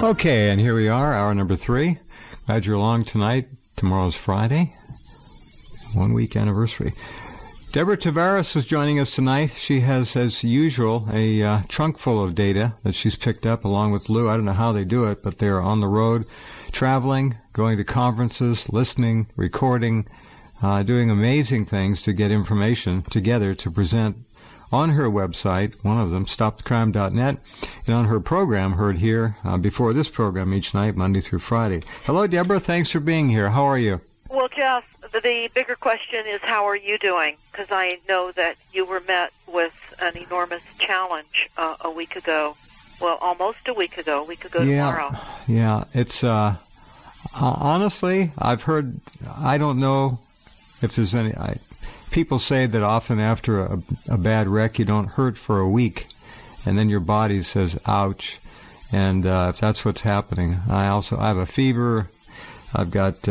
Okay, and here we are, hour number 3. Glad you're along tonight. Tomorrow's Friday. 1 week anniversary. Deborah Tavares was joining us tonight. She has, as usual, a trunk full of data that she's picked up along with Lou. I don't know how they do it, but they're on the road, traveling, going to conferences, listening, recording, doing amazing things to get information together to present on her website, one of them, stopthecrime.net, and on her program, heard here before this program each night, Monday through Friday. Hello, Deborah. Thanks for being here. How are you? Well, Jeff, the bigger question is, how are you doing? Because I know that you were met with an enormous challenge a week ago. Well, almost a week ago tomorrow. Yeah, it's, honestly, I've heard, I don't know if there's any, people say that often after a bad wreck, you don't hurt for a week, and then your body says, ouch, and if that's what's happening. I have a fever. I've got,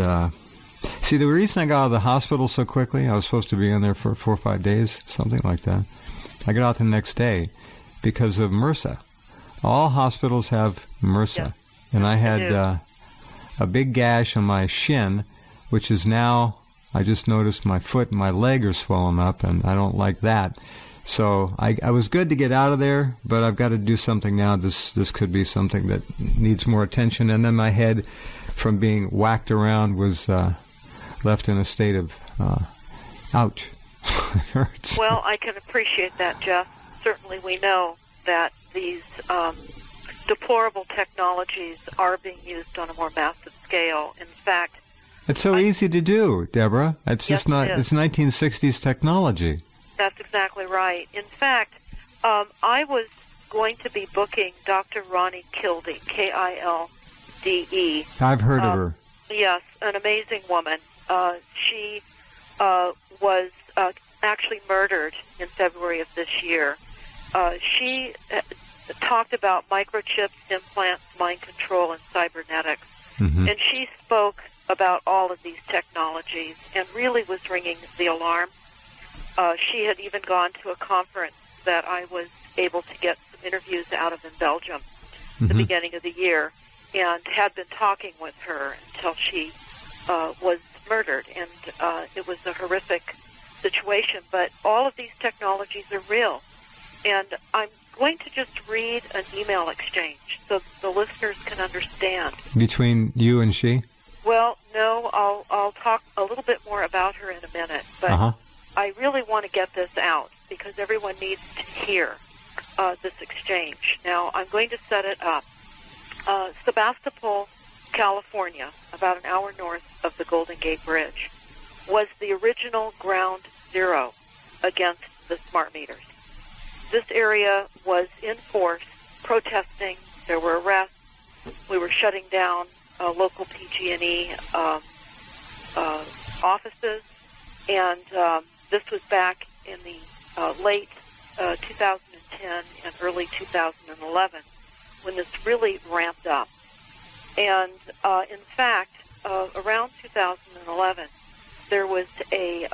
see, the reason I got out of the hospital so quickly, I was supposed to be in there for 4 or 5 days, something like that. I got out the next day because of MRSA. All hospitals have MRSA, yeah, and I had a big gash on my shin, which is now, I just noticed my foot and my leg are swollen up, and I don't like that. So I was good to get out of there, but I've got to do something now. This could be something that needs more attention. And then my head, from being whacked around, was left in a state of ouch. It hurts. Well, I can appreciate that, Jeff. Certainly we know that these deplorable technologies are being used on a more massive scale. In fact, it's so easy to do, Deborah. It's yes, just not, it's 1960s technology. That's exactly right. In fact, I was going to be booking Dr. Ronnie Kilde, Kilde. I've heard of her. Yes, an amazing woman. She was actually murdered in February of this year. She talked about microchips, implants, mind control, and cybernetics. Mm-hmm. And she spoke about all of these technologies and really was ringing the alarm. She had even gone to a conference that I was able to get some interviews out of in Belgium at the beginning of the year, and had been talking with her until she was murdered. And it was a horrific situation, but all of these technologies are real. And I'm going to just read an email exchange so the listeners can understand. Between you and she? Well, no, I'll talk a little bit more about her in a minute, but I really want to get this out because everyone needs to hear this exchange. Now, I'm going to set it up. Sebastopol, California, about an hour north of the Golden Gate Bridge, was the original ground zero against the smart meters. This area was in force, protesting. There were arrests. We were shutting down local PG&E offices, and this was back in the late 2010 and early 2011 when this really ramped up. And in fact, around 2011, there was a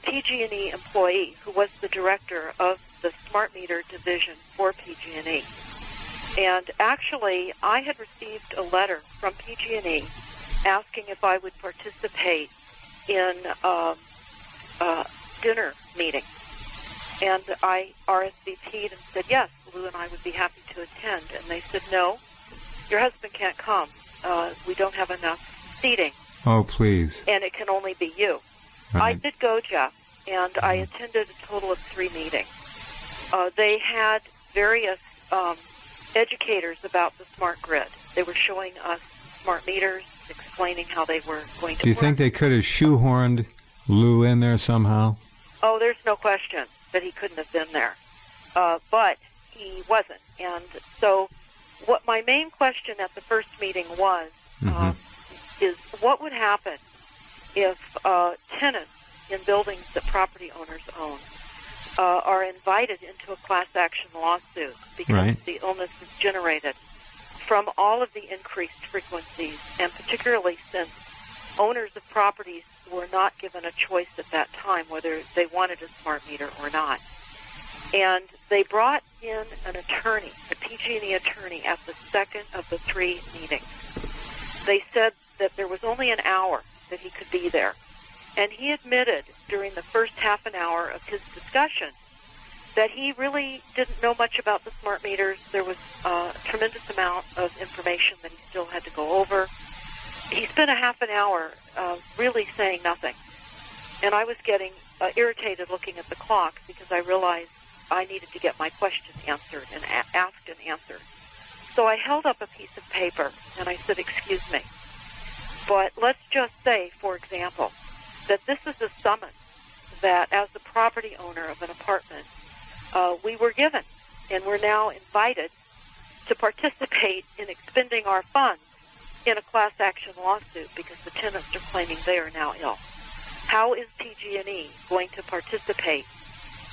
PG&E employee who was the director of the smart meter division for PG&E. And actually, I had received a letter from PG&E asking if I would participate in a dinner meeting. And I RSVP'd and said, yes, Lou and I would be happy to attend. And they said, no, your husband can't come. We don't have enough seating. Oh, please. And it can only be you. Right. I did go, Jeff, and I attended a total of 3 meetings. They had various educators about the smart grid. They were showing us smart meters, explaining how they were going to work. Do you think they could have shoehorned Lou in there somehow? Oh, there's no question that he couldn't have been there. But he wasn't. And so what my main question at the first meeting was, is what would happen if tenants in buildings that property owners own are invited into a class action lawsuit because the illness is generated from all of the increased frequencies, and particularly since owners of properties were not given a choice at that time whether they wanted a smart meter or not. And they brought in an attorney, a PG PG&E attorney at the second of the 3 meetings. They said that there was only an hour that he could be there. And he admitted during the first half an hour of his discussion that he really didn't know much about the smart meters. There was a tremendous amount of information that he still had to go over. He spent a half an hour really saying nothing. And I was getting irritated looking at the clock because I realized I needed to get my question answered and asked and answered. So I held up a piece of paper and I said, "Excuse me, but let's just say, for example, that this is a summons that as the property owner of an apartment, we were given, and we're now invited to participate in expending our funds in a class action lawsuit because the tenants are claiming they are now ill. How is PG&E going to participate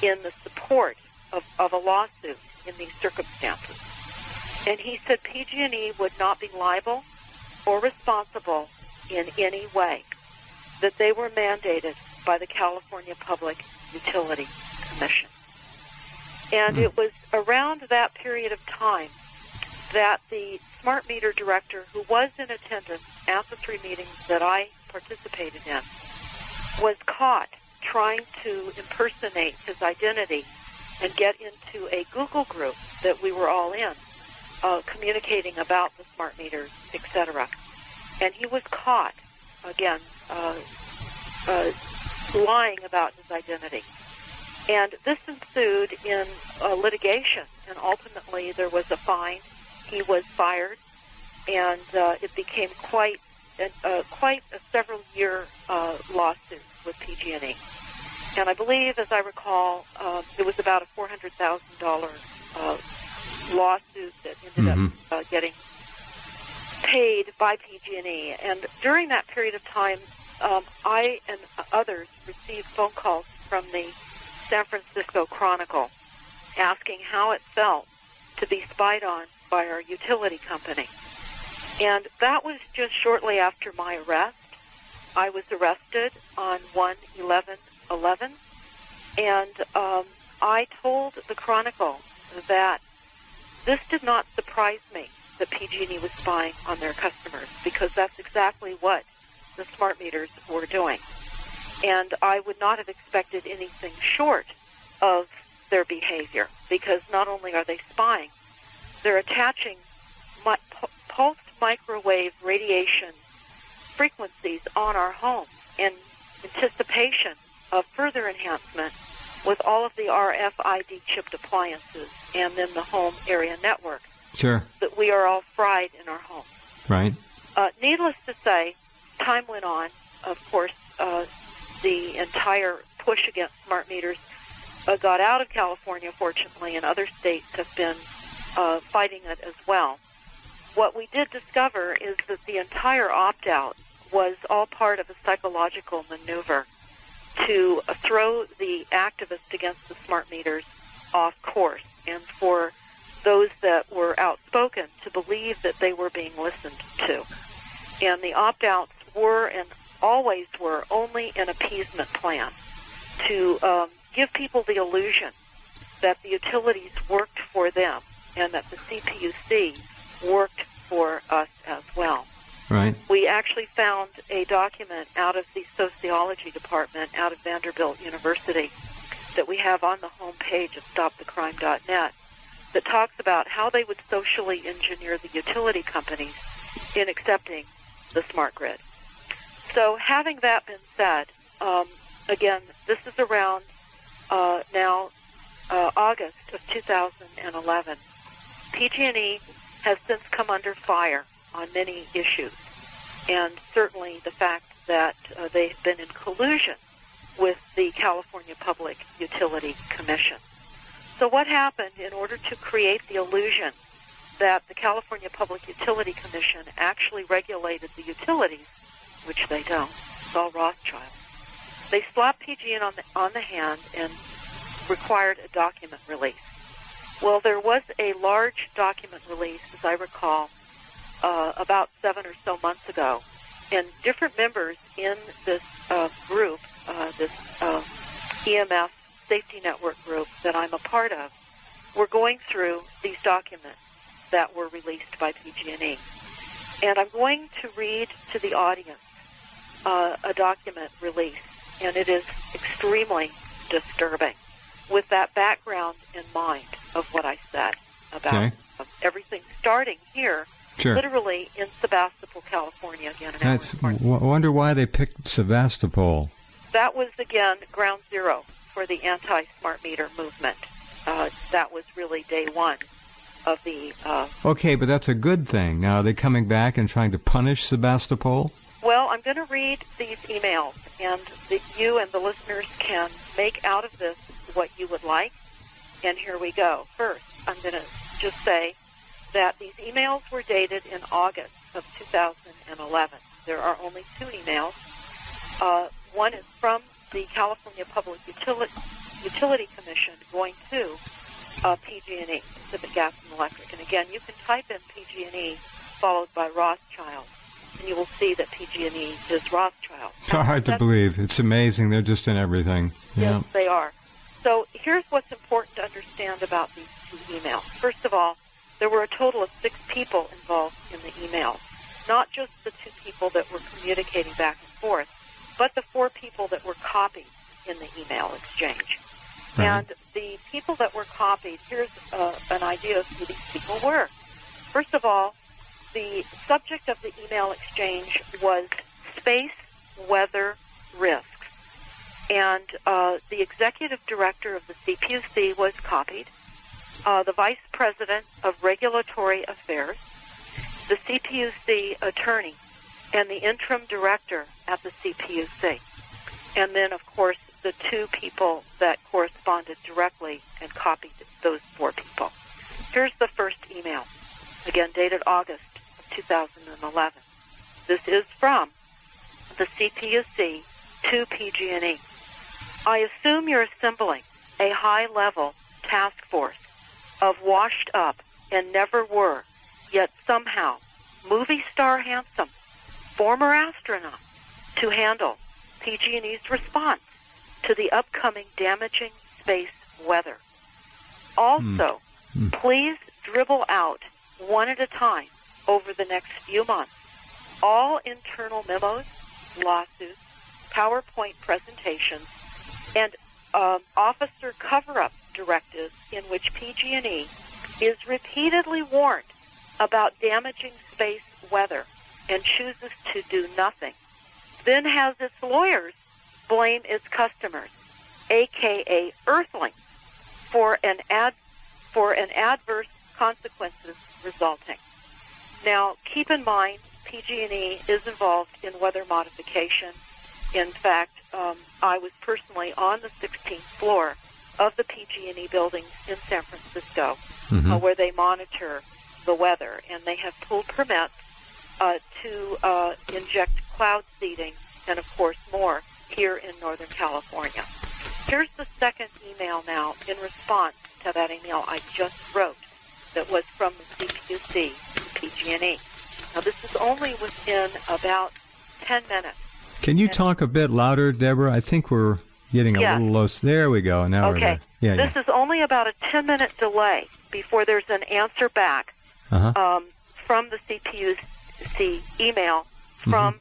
in the support of a lawsuit in these circumstances?" And he said PG&E would not be liable or responsible in any way, that they were mandated by the California Public Utility Commission. And it was around that period of time that the smart meter director, who was in attendance at the 3 meetings that I participated in, was caught trying to impersonate his identity and get into a Google group that we were all in, communicating about the smart meters, etc. And he was caught, again, lying about his identity. And this ensued in litigation, and ultimately there was a fine. He was fired, and it became quite a several-year lawsuit with PG&E. And I believe, as I recall, it was about a $400,000 lawsuit that ended up getting paid by PG&E. And during that period of time, I and others received phone calls from the San Francisco Chronicle asking how it felt to be spied on by our utility company. And that was just shortly after my arrest. I was arrested on 1/11/11, and I told the Chronicle that this did not surprise me that PG&E was spying on their customers, because that's exactly what the smart meters were doing. And I would not have expected anything short of their behavior, because not only are they spying, they're attaching pulsed microwave radiation frequencies on our home in anticipation of further enhancement with all of the RFID chipped appliances and then the home area network. Sure. That we are all fried in our homes. Right. Needless to say, time went on. Of course, the entire push against smart meters got out of California, fortunately, and other states have been fighting it as well. What we did discover is that the entire opt-out was all part of a psychological maneuver to throw the activists against the smart meters off course, and for those that were outspoken to believe that they were being listened to. And the opt-outs were and always were only an appeasement plan to give people the illusion that the utilities worked for them and that the CPUC worked for us as well. Right. We actually found a document out of the sociology department out of Vanderbilt University that we have on the homepage of stopthecrime.net that talks about how they would socially engineer the utility companies in accepting the smart grid. So having that been said, again, this is around now August of 2011. PG&E has since come under fire on many issues, and certainly the fact that they've been in collusion with the California Public Utility Commission. So what happened in order to create the illusion that the California Public Utility Commission actually regulated the utilities, which they don't, it's all Rothschild. They slapped PG&E on the hand and required a document release. Well, there was a large document release, as I recall, about 7 or so months ago, and different members in this group, this EMF safety network group that I'm a part of, were going through these documents that were released by PG&E. And I'm going to read to the audience a document release, and it is extremely disturbing with that background in mind of what I said about everything starting here, literally in Sebastopol, California, again. I wonder why they picked Sebastopol. That was, again, ground zero for the anti-smart meter movement. That was really day one of the... Okay, but that's a good thing. Now, are they coming back and trying to punish Sebastopol? Well, I'm going to read these emails, and you and the listeners can make out of this what you would like. And here we go. First, I'm going to just say that these emails were dated in August of 2011. There are only two emails. One is from the California Public Utility Commission going to PG&E, Pacific Gas and Electric. And again, you can type in PG&E followed by Rothschild, and you will see that PG&E is Rothschild. It's hard to believe. It's amazing. They're just in everything. Yeah. Yes, they are. So here's what's important to understand about these two emails. First of all, there were a total of 6 people involved in the emails, not just the 2 people that were communicating back and forth, but the 4 people that were copied in the email exchange. Right. And the people that were copied, here's an idea of who these people were. First of all, the subject of the email exchange was space weather risks. And the executive director of the CPUC was copied, the vice president of regulatory affairs, the CPUC attorney, and the interim director at the CPUC. And then, of course, the 2 people that corresponded directly and copied those 4 people. Here's the first email, again dated August of 2011. This is from the CPUC to PG&E. I assume you're assembling a high-level task force of washed-up and never were, yet somehow movie star handsome, former astronaut, to handle PG&E's response to the upcoming damaging space weather. Also, please dribble out one at a time over the next few months all internal memos, lawsuits, PowerPoint presentations, and officer cover-up directives in which PG&E is repeatedly warned about damaging space weather and chooses to do nothing, then has its lawyers blame its customers, a.k.a. Earthlings, for an adverse consequences resulting. Now, keep in mind, PG&E is involved in weather modification. In fact, I was personally on the 16th floor of the PG&E buildings in San Francisco, where they monitor the weather, and they have pulled permits to inject cloud seeding and, of course, more here in Northern California. Here's the second email now in response to that email I just wrote that was from the CPUC to PG&E. Now, this is only within about 10 minutes. Can you talk a bit louder, Deborah? I think we're getting a little low. There we go. Now we're there. Yeah, this is only about a 10-minute delay before there's an answer back from the CPUC email from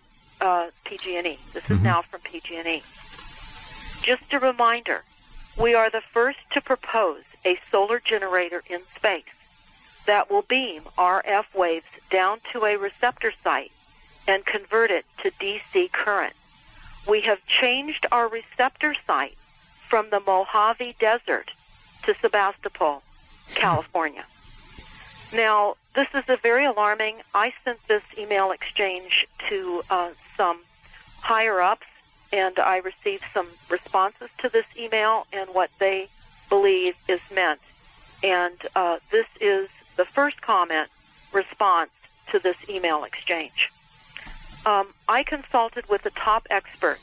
PG&E. This is now from PG&E. Just a reminder, we are the first to propose a solar generator in space that will beam RF waves down to a receptor site and convert it to DC current. We have changed our receptor site from the Mojave Desert to Sebastopol, California. Now, this is a very alarming. I sent this email exchange to some higher-ups, and I received some responses to this email and what they believe is meant. And this is the first comment response to this email exchange. I consulted with a top expert,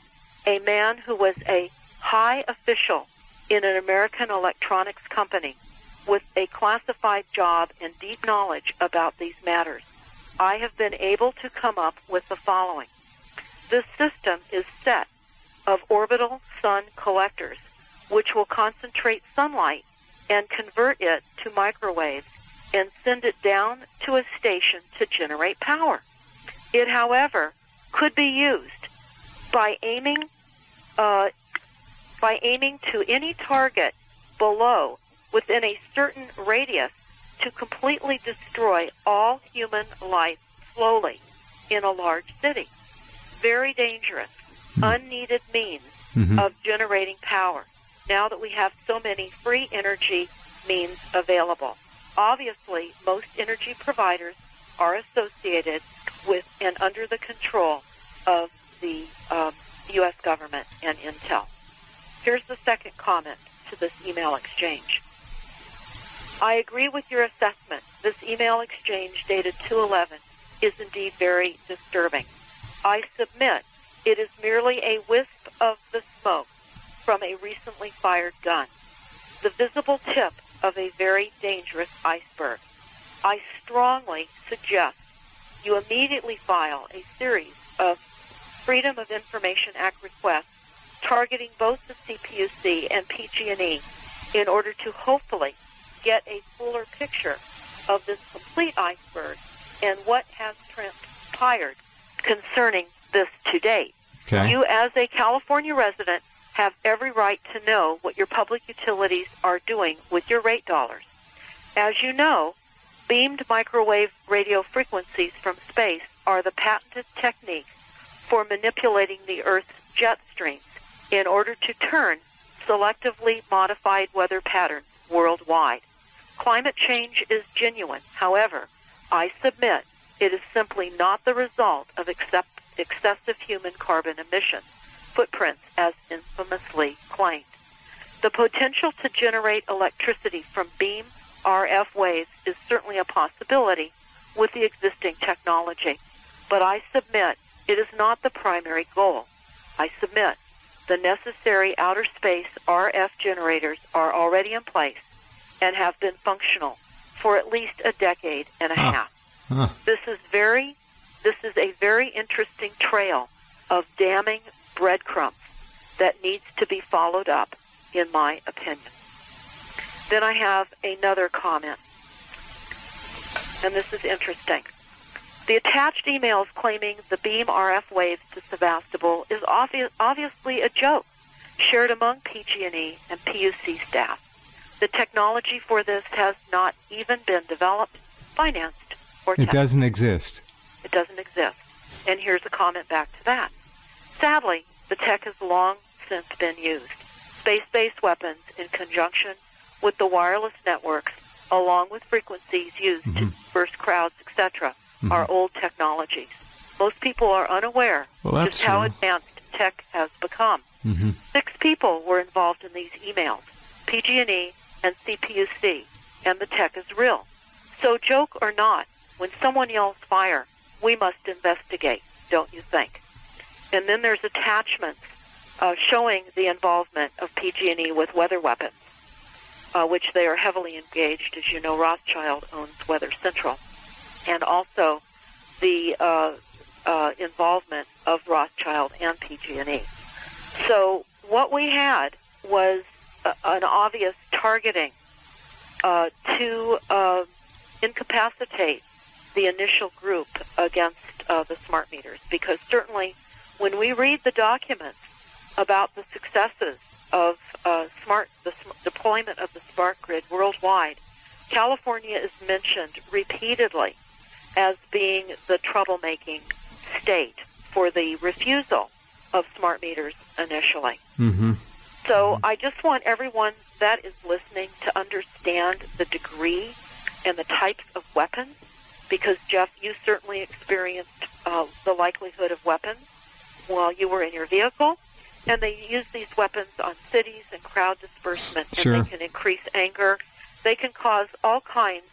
a man who was a high official in an American electronics company with a classified job and deep knowledge about these matters. I have been able to come up with the following. This system is set of orbital sun collectors, which will concentrate sunlight and convert it to microwaves and send it down to a station to generate power. It, however, could be used by aiming to any target below within a certain radius to completely destroy all human life slowly in a large city. Very dangerous, unneeded means of generating power now that we have so many free energy means available. Obviously, most energy providers are associated with and under the control of the U.S. government and Intel. Here's the second comment to this email exchange. I agree with your assessment. This email exchange dated 2/11 is indeed very disturbing. I submit it is merely a wisp of the smoke from a recently fired gun, the visible tip of a very dangerous iceberg. I strongly suggest you immediately file a series of Freedom of Information Act requests targeting both the CPUC and PG&E in order to hopefully get a fuller picture of this complete iceberg and what has transpired concerning this to date. Okay. You, as a California resident, have every right to know what your public utilities are doing with your rate dollars. As you know, beamed microwave radio frequencies from space are the patented technique for manipulating the Earth's jet streams in order to turn selectively modified weather patterns worldwide. Climate change is genuine. However, I submit it is simply not the result of excessive human carbon emissions footprints as infamously claimed. The potential to generate electricity from beam RF waves is certainly a possibility with the existing technology, but I submit it is not the primary goal. I submit the necessary outer space RF generators are already in place and have been functional for at least a decade and a half. This is a very interesting trail of damning breadcrumbs that needs to be followed up, in my opinion. Then I have another comment, and this is interesting. The attached emails claiming the beam RF waves to Sevastopol is obviously a joke shared among PG&E and PUC staff. The technology for this has not even been developed, financed, or tested. It doesn't exist. It doesn't exist. And here's a comment back to that. Sadly, the tech has long since been used. Space-based weapons in conjunction with the wireless networks, along with frequencies used to disperse crowds, etc., are old technologies. Most people are unaware just how advanced tech has become. 6 people were involved in these emails, PG&E and CPUC, and the tech is real. So joke or not, when someone yells fire, we must investigate, don't you think? And then there's attachments showing the involvement of PG&E with weather weapons, which they are heavily engaged. As you know, Rothschild owns Weather Central. And also the involvement of Rothschild and PG&E. So what we had was an obvious targeting to incapacitate the initial group against the smart meters, because certainly when we read the documents about the successes of the deployment of the smart grid worldwide, California is mentioned repeatedly as being the troublemaking state for the refusal of smart meters initially. So I just want everyone that is listening to understand the degree and the types of weapons, because, Jeff, you certainly experienced the likelihood of weapons while you were in your vehicle, and they use these weapons on cities and crowd disbursement, and they can increase anger. They can cause all kinds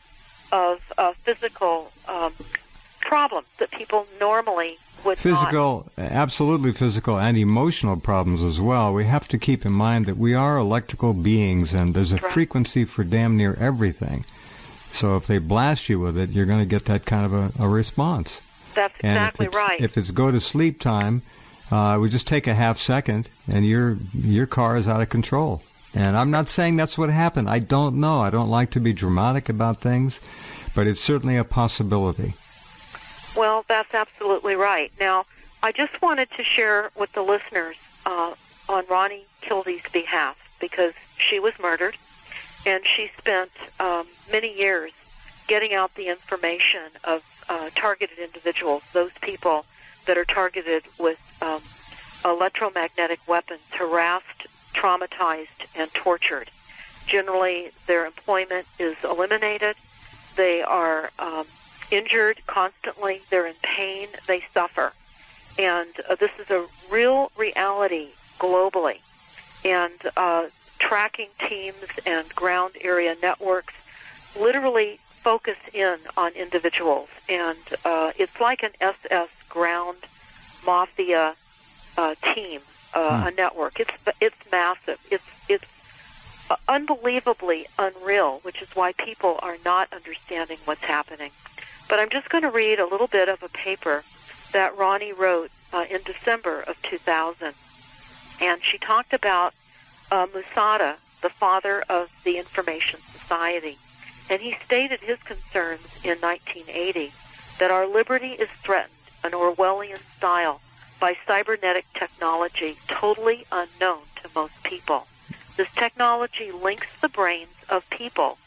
of physical problems that people normally would not. Absolutely physical and emotional problems as well. We have to keep in mind that we are electrical beings, and there's a frequency for damn near everything. So if they blast you with it, you're going to get that kind of a response. That's exactly right. If it's go to sleep time, we just take a half second, and your car is out of control. And I'm not saying that's what happened. I don't know. I don't like to be dramatic about things, but it's certainly a possibility. Well, that's absolutely right. Now, I just wanted to share with the listeners on Ronnie Kilde's behalf, because she was murdered, and she spent many years getting out the information of targeted individuals, those people that are targeted with electromagnetic weapons, harassed, traumatized, and tortured. Generally, their employment is eliminated. They are injured constantly. They're in pain. They suffer. And this is a real reality globally. And tracking teams and ground area networks literally focus in on individuals. And it's like an SS ground mafia team, a network. It's massive. It's unbelievably unreal, which is why people are not understanding what's happening. But I'm just going to read a little bit of a paper that Ronnie wrote in December of 2000. And she talked about Musada, the father of the Information Society. And he stated his concerns in 1980 that our liberty is threatened, an Orwellian style, by cybernetic technology totally unknown to most people. This technology links the brains of people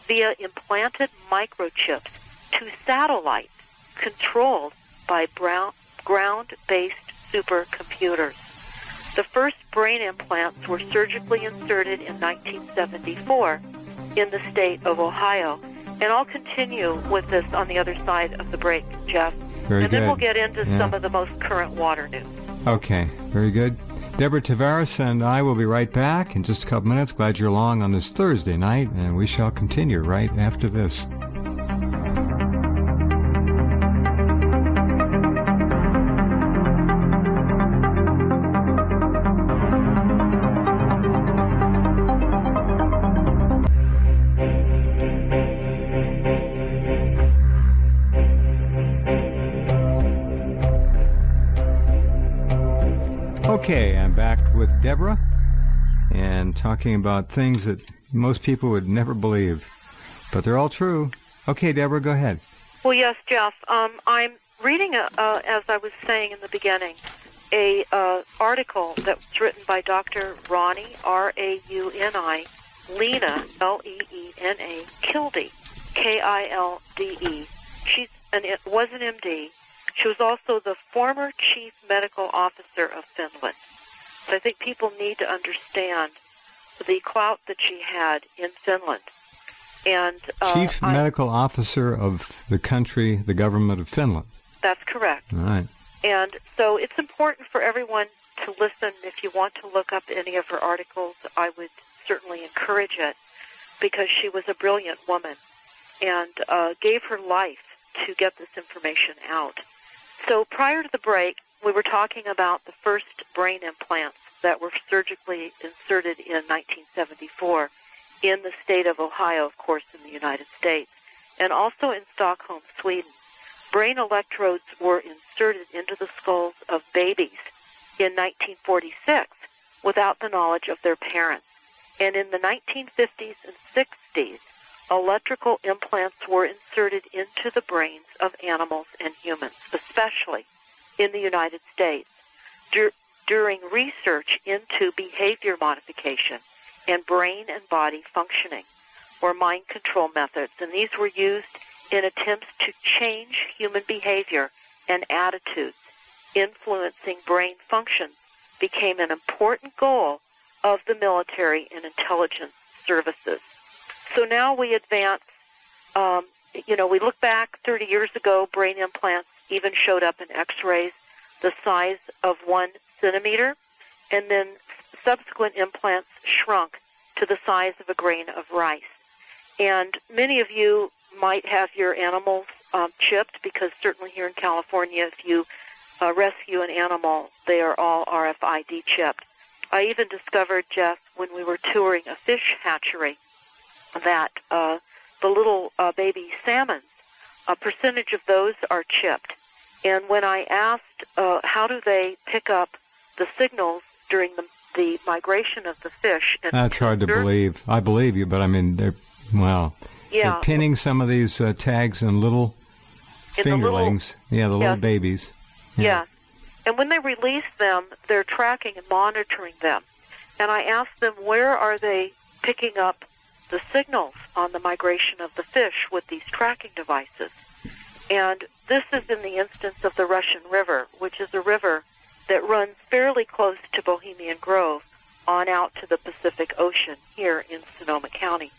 via implanted microchips to satellites controlled by ground-based supercomputers. The first brain implants were surgically inserted in 1974 in the state of Ohio. And I'll continue with this on the other side of the break, Jeff. Very and good. Then we'll get into some of the most current water news. Okay, very good. Deborah Tavares and I will be right back in just a couple minutes. Glad you're along on this Thursday night, and we shall continue right after this. Okay, I'm back with Deborah and talking about things that most people would never believe, but they're all true. Okay, Deborah, go ahead. Well, yes, Jeff. I'm reading, as I was saying in the beginning, a article that was written by Dr. Ronnie, R-A-U-N-I, Lena, L-E-E-N-A, Kilde, K-I-L-D-E. It was an MD. She was also the former chief medical officer of Finland. So I think people need to understand the clout that she had in Finland. And chief medical officer of the country, the government of Finland. That's correct. All right. And so it's important for everyone to listen. If you want to look up any of her articles, I would certainly encourage it, because she was a brilliant woman and gave her life to get this information out. So prior to the break, we were talking about the first brain implants that were surgically inserted in 1974 in the state of Ohio, of course, in the United States, and also in Stockholm, Sweden. Brain electrodes were inserted into the skulls of babies in 1946 without the knowledge of their parents. And in the 1950s and 60s, electrical implants were inserted into the brains of animals and humans, especially in the United States, during research into behavior modification and brain and body functioning, or mind control methods. And these were used in attempts to change human behavior and attitudes. Influencing brain function became an important goal of the military and intelligence services. So now we advance, we look back 30 years ago, brain implants even showed up in x-rays the size of 1 centimeter, and then subsequent implants shrunk to the size of a grain of rice. And many of you might have your animals chipped, because certainly here in California, if you rescue an animal, they are all RFID chipped. I even discovered, Jeff, when we were touring a fish hatchery, that the little baby salmons, a percentage of those are chipped. And when I asked how do they pick up the signals during the the migration of the fish. And that's hard to believe. I believe you, but I mean, they're pinning some of these tags in little fingerlings. The little babies. Yeah. Yes. And when they release them, they're tracking and monitoring them. And I asked them, where are they picking up the signals on the migration of the fish with these tracking devices? And this is in the instance of the Russian River, which is a river that runs fairly close to Bohemian Grove on out to the Pacific Ocean here in Sonoma County.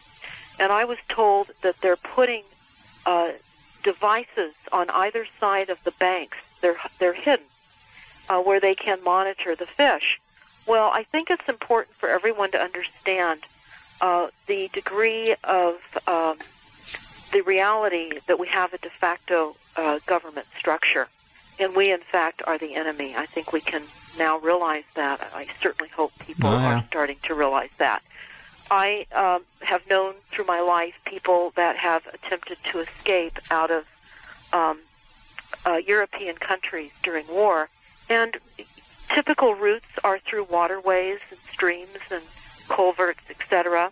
And I was told that they're putting devices on either side of the banks. They're hidden where they can monitor the fish. Well, I think it's important for everyone to understand the degree of the reality that we have a de facto government structure, and we, in fact, are the enemy. I think we can now realize that. I certainly hope people are starting to realize that. I have known through my life people that have attempted to escape out of European countries during war, and typical routes are through waterways and streams and culverts, etc.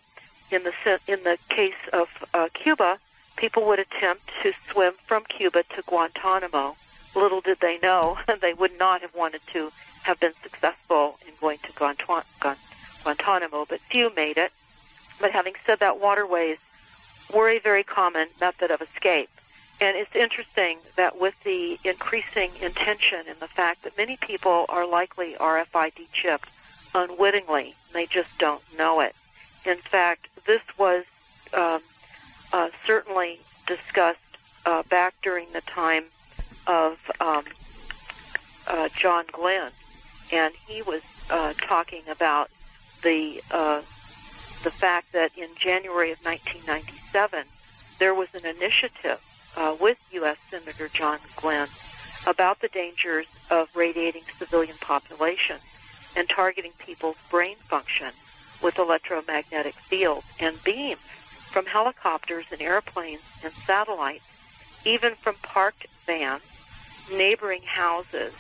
In the case of Cuba, people would attempt to swim from Cuba to Guantanamo. Little did they know they would not have wanted to have been successful in going to Guantanamo, but few made it. But having said that, waterways were a very common method of escape. And it's interesting that with the increasing intention and the fact that many people are likely RFID chipped unwittingly, they just don't know it. In fact, this was certainly discussed back during the time of John Glenn, and he was talking about the fact that in January of 1997 there was an initiative with U.S. Senator John Glenn about the dangers of radiating civilian populations and targeting people's brain function with electromagnetic fields and beams from helicopters and airplanes and satellites, even from parked vans, neighboring houses,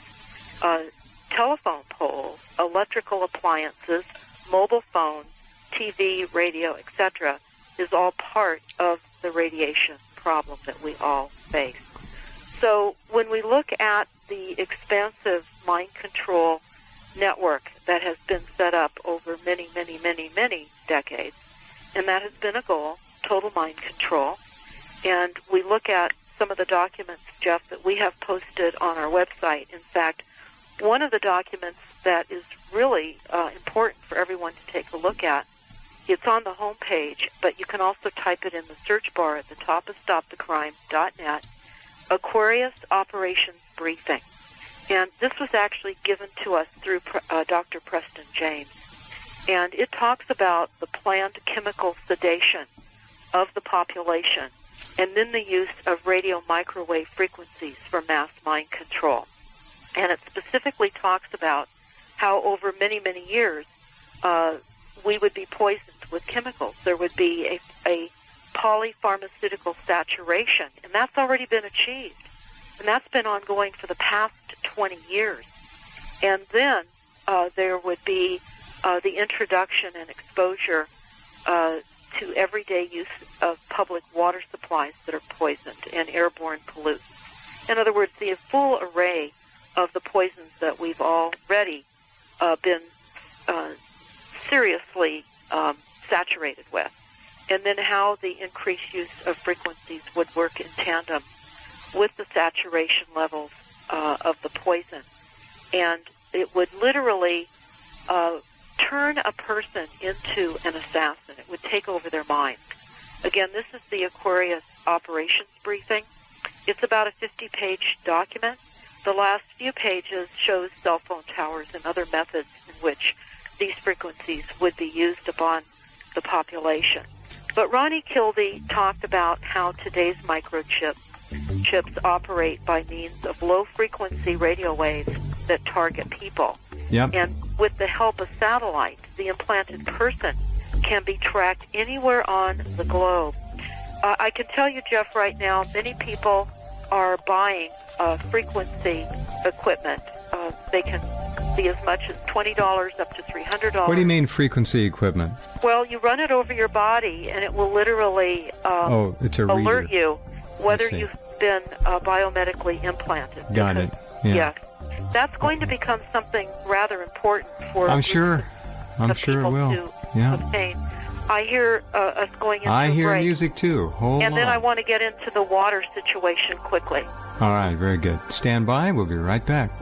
telephone poles, electrical appliances, mobile phones, TV, radio, etc., is all part of the radiation problem that we all face. So when we look at the expansive mind control network that has been set up over many, many, many, many decades, and that has been a goal, total mind control, and we look at some of the documents, Jeff, that we have posted on our website. In fact, one of the documents that is really important for everyone to take a look at, it's on the home page, but you can also type it in the search bar at the top of stopthecrime.net, Aquarius Operations Briefing. And this was actually given to us through Dr. Preston James. And it talks about the planned chemical sedation of the population and then the use of radio microwave frequencies for mass mind control. And it specifically talks about how over many, many years we would be poisoned with chemicals. There would be a polypharmaceutical saturation, and that's already been achieved. And that's been ongoing for the past 20 years. And then there would be the introduction and exposure to everyday use of public water supplies that are poisoned and airborne pollutants. In other words, the full array of the poisons that we've already been seriously saturated with, and then how the increased use of frequencies would work in tandem with the saturation levels of the poison. And it would literally turn a person into an assassin. It would take over their mind. Again, this is the Aquarius Operations Briefing. It's about a 50-page document. The last few pages shows cell phone towers and other methods in which these frequencies would be used upon the population. But Ronnie Kildee talked about how today's microchips operate by means of low-frequency radio waves that target people. Yep. And with the help of satellites, the implanted person can be tracked anywhere on the globe. I can tell you, Jeff, right now, many people are buying frequency equipment. They can be as much as $20 up to $300. What do you mean frequency equipment? Well, you run it over your body, and it will literally it's a alert reader. you whether you've been biomedically implanted. Got it. Yeah. Yes. That's going to become something rather important for I'm sure it will. To obtain. I hear us going into I hear break. music too. Hold and on. then I want to get into the water situation quickly. All right, very good. Stand by. We'll be right back.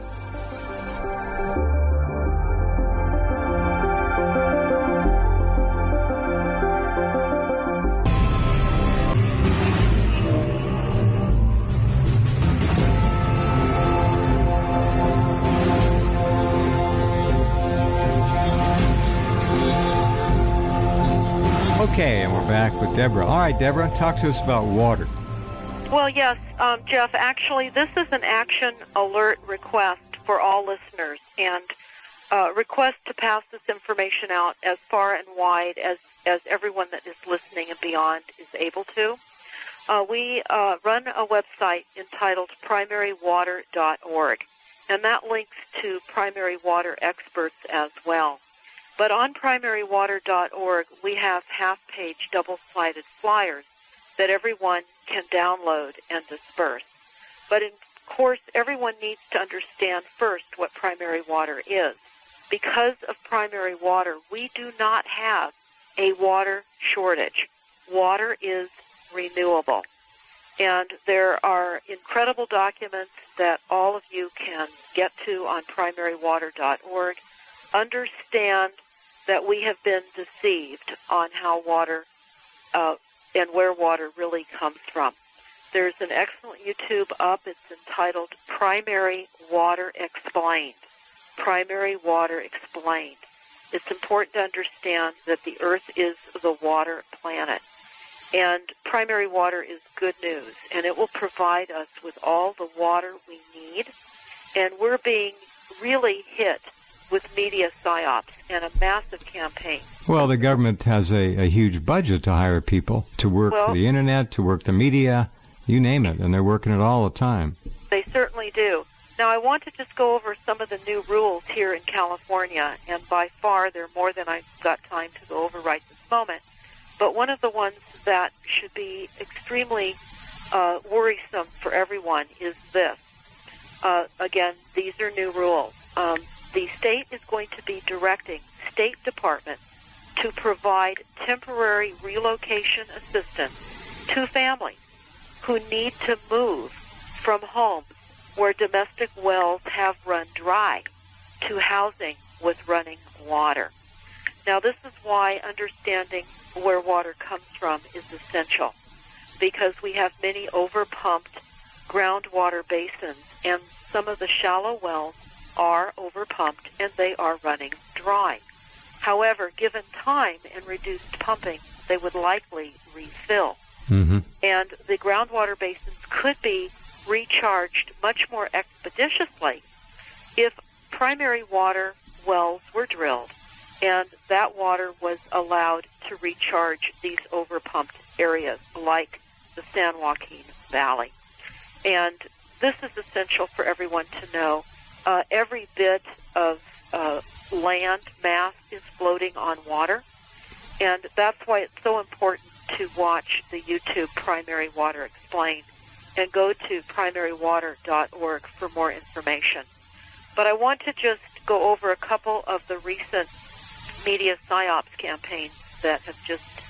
Okay, and we're back with Deborah. All right, Deborah, talk to us about water. Well, yes, Jeff, actually, this is an action alert request for all listeners, and request to pass this information out as far and wide as everyone that is listening and beyond is able to. We run a website entitled primarywater.org, and that links to primary water experts as well. But on primarywater.org, we have half-page double-sided flyers that everyone can download and disperse. But, of course, everyone needs to understand first what primary water is. Because of primary water, we do not have a water shortage. Water is renewable. And there are incredible documents that all of you can get to on primarywater.org. Understand that we have been deceived on how water and where water really comes from. There's an excellent YouTube up. It's entitled Primary Water Explained. Primary Water Explained. It's important to understand that the Earth is the water planet. And primary water is good news, and it will provide us with all the water we need. And we're being really hit with media psyops and a massive campaign. Well, the government has a huge budget to hire people to work for the Internet, to work the media, you name it, and they're working it all the time. They certainly do. Now, I want to just go over some of the new rules here in California, and by far they're more than I've got time to go over right this moment. But one of the ones that should be extremely worrisome for everyone is this. Again, these are new rules. The state is going to be directing state departments to provide temporary relocation assistance to families who need to move from homes where domestic wells have run dry to housing with running water. Now, this is why understanding where water comes from is essential, because we have many overpumped groundwater basins, and some of the shallow wells are overpumped and they are running dry. However, given time and reduced pumping, they would likely refill. Mm-hmm. And the groundwater basins could be recharged much more expeditiously if primary water wells were drilled and that water was allowed to recharge these overpumped areas like the San Joaquin Valley. And this is essential for everyone to know. Every bit of land mass is floating on water, and that's why it's so important to watch the YouTube Primary Water Explained and go to primarywater.org for more information. But I want to just go over a couple of the recent media psyops campaigns that have just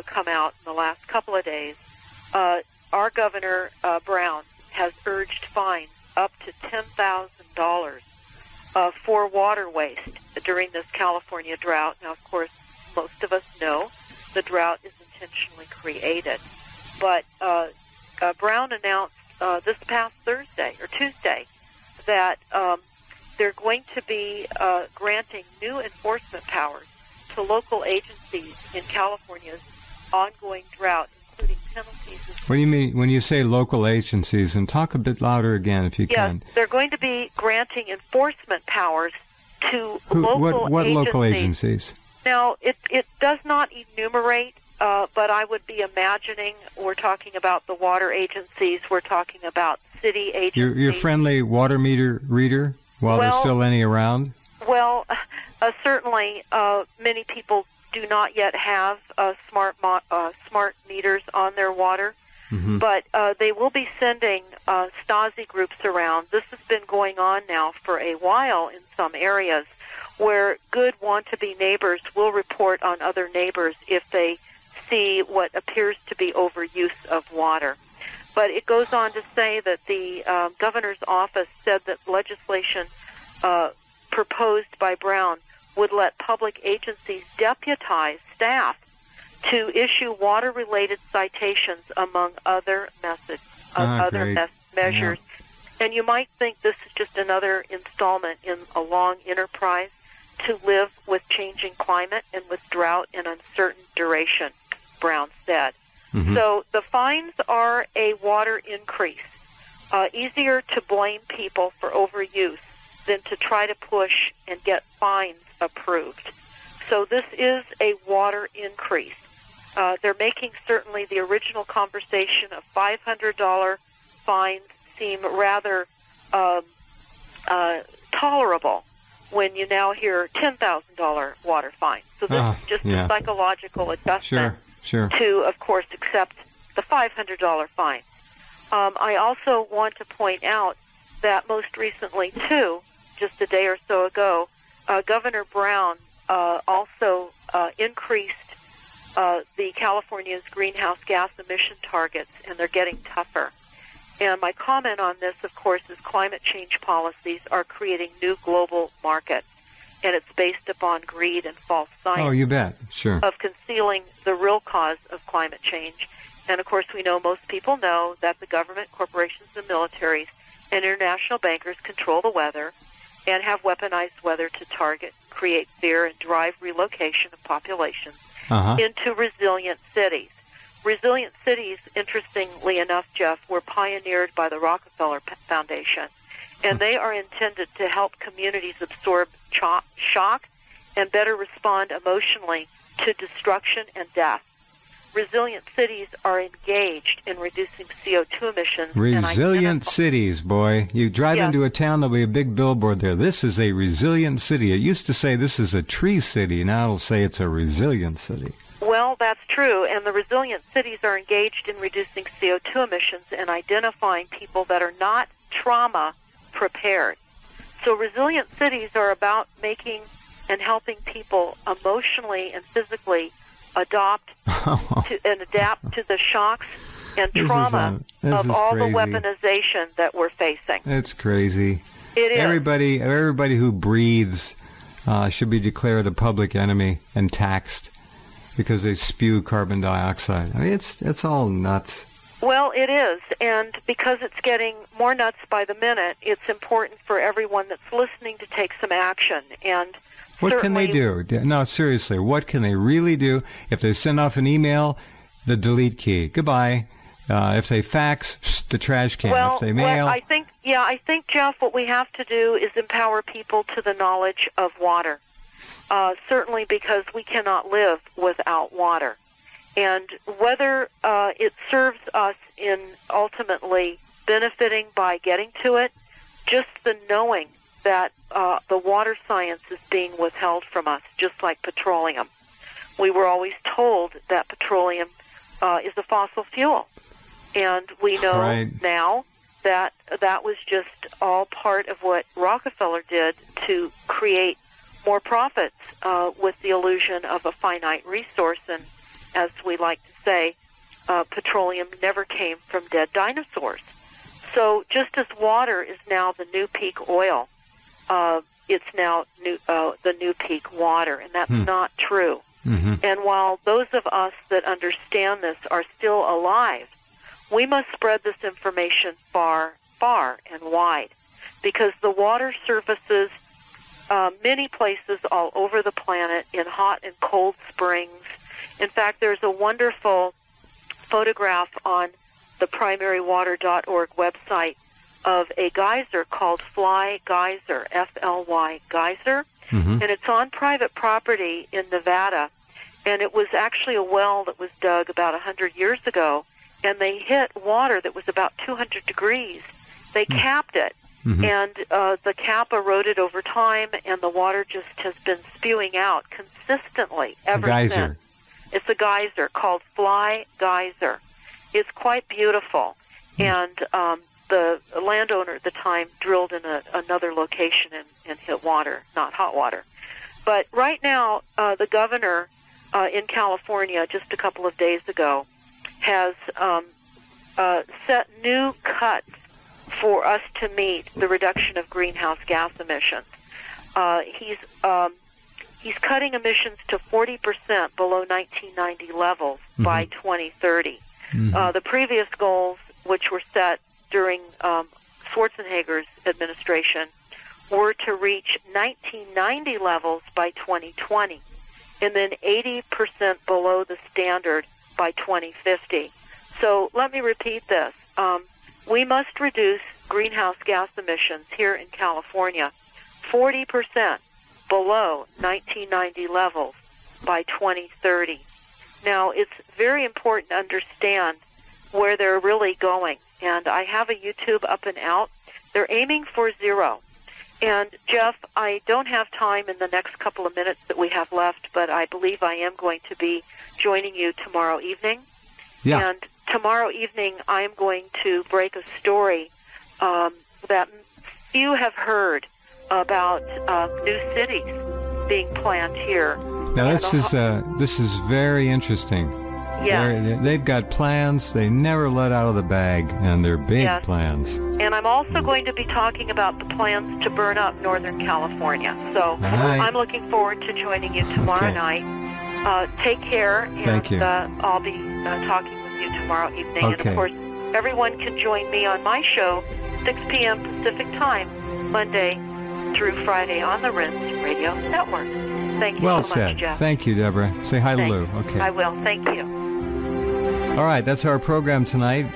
come out in the last couple of days. Our Governor Brown has urged fines up to $10,000 for water waste during this California drought. Now, of course, most of us know the drought is intentionally created. But Brown announced this past Tuesday, that they're going to be granting new enforcement powers to local agencies in California's ongoing drought, including penalties. What do you mean when you say local agencies? And talk a bit louder again if you can. Yes, they're going to be granting enforcement powers to what local agencies? Now, it does not enumerate, but I would be imagining we're talking about the water agencies, we're talking about city agencies. Your friendly water meter reader, while there's still any around? Well, certainly many people do not yet have smart meters on their water, but they will be sending Stasi groups around. This has been going on now for a while in some areas, where good want-to-be neighbors will report on other neighbors if they see what appears to be overuse of water. But it goes on to say that the governor's office said that legislation proposed by Brown would let public agencies deputize staff to issue water-related citations among other measures. Yeah. And you might think this is just another installment in a long enterprise to live with changing climate and with drought and uncertain duration, Brown said. So the fines are a water increase. Easier to blame people for overuse than to try to push and get fines approved. So this is a water increase. They're making certainly the original conversation of $500 fines seem rather tolerable when you now hear $10,000 water fines. So this is just a psychological adjustment to, of course, accept the $500 fine. I also want to point out that most recently, too, just a day or so ago, Governor Brown also increased the California's greenhouse gas emission targets, and they're getting tougher. And my comment on this, of course, is climate change policies are creating new global markets, and it's based upon greed and false science. Oh, you bet. Sure. Of concealing the real cause of climate change. And, of course, we know, most people know that the government, corporations, and militaries and international bankers control the weather and have weaponized weather to target, create fear, and drive relocation of populations into resilient cities. Resilient cities, interestingly enough, Jeff, were pioneered by the Rockefeller Foundation, and they are intended to help communities absorb shock and better respond emotionally to destruction and death. Resilient cities are engaged in reducing CO2 emissions. Resilient cities, boy. You drive into a town, there'll be a big billboard there. This is a resilient city. It used to say this is a tree city. Now it'll say it's a resilient city. Well, that's true, and the resilient cities are engaged in reducing CO2 emissions and identifying people that are not trauma prepared. So resilient cities are about making and helping people emotionally and physically adapt to the shocks and trauma of all the weaponization that we're facing. It's crazy. It is. Everybody who breathes should be declared a public enemy and taxed because they spew carbon dioxide. I mean, it's all nuts. Well, it is, and because it's getting more nuts by the minute, it's important for everyone that's listening to take some action. And what can they do? No, seriously, what can they really do? If they send off an email, the delete key. Goodbye. If they fax, the trash can. Well, if they mail... I think, Jeff, what we have to do is empower people to the knowledge of water. Certainly because we cannot live without water. And whether it serves us in ultimately benefiting by getting to it, just the knowing that the water science is being withheld from us, just like petroleum. We were always told that petroleum is a fossil fuel. And we know now that that was just all part of what Rockefeller did to create more profits with the illusion of a finite resource. And as we like to say, petroleum never came from dead dinosaurs. So just as water is now the new peak oil, it's now the new peak water, and that's not true. And while those of us that understand this are still alive, we must spread this information far, far and wide, because the water surfaces many places all over the planet in hot and cold springs. In fact, there's a wonderful photograph on the primarywater.org website of a geyser called Fly Geyser, F-L-Y Geyser, and it's on private property in Nevada. And it was actually a well that was dug about 100 years ago, and they hit water that was about 200 degrees. They capped it, And the cap eroded over time, and the water just has been spewing out consistently ever since. It's a geyser called Fly Geyser. It's quite beautiful. And the landowner at the time drilled in another location and hit water, not hot water. But right now, the governor in California, just a couple of days ago, has set new cuts for us to meet the reduction of greenhouse gas emissions. He's cutting emissions to 40% below 1990 levels by 2030. The previous goals, which were set during Schwarzenegger's administration, were to reach 1990 levels by 2020, and then 80% below the standard by 2050. So let me repeat this. We must reduce greenhouse gas emissions here in California 40% below 1990 levels by 2030. Now, it's very important to understand where they're really going. And I have a YouTube up and out. They're aiming for 0. And, Jeff, I don't have time in the next couple of minutes that we have left, but I believe I am going to be joining you tomorrow evening. Yeah. And tomorrow evening, I am going to break a story that few have heard about new cities being planned here. Now, this is very interesting. Yeah. They've got plans they never let out of the bag, and they're big plans. And I'm also going to be talking about the plans to burn up Northern California. So I'm looking forward to joining you tomorrow night. Take care, and Thank you. I'll be talking with you tomorrow evening. Okay. And, of course, everyone can join me on my show, 6 p.m. Pacific Time, Monday through Friday on the RINS Radio Network. Thank you Well so said. much, Jeff. Thank you, Deborah. Say hi to Lou. Okay. I will. Thank you. All right, that's our program tonight.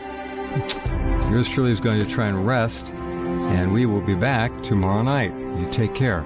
Yours truly is going to try and rest, and we will be back tomorrow night. You take care.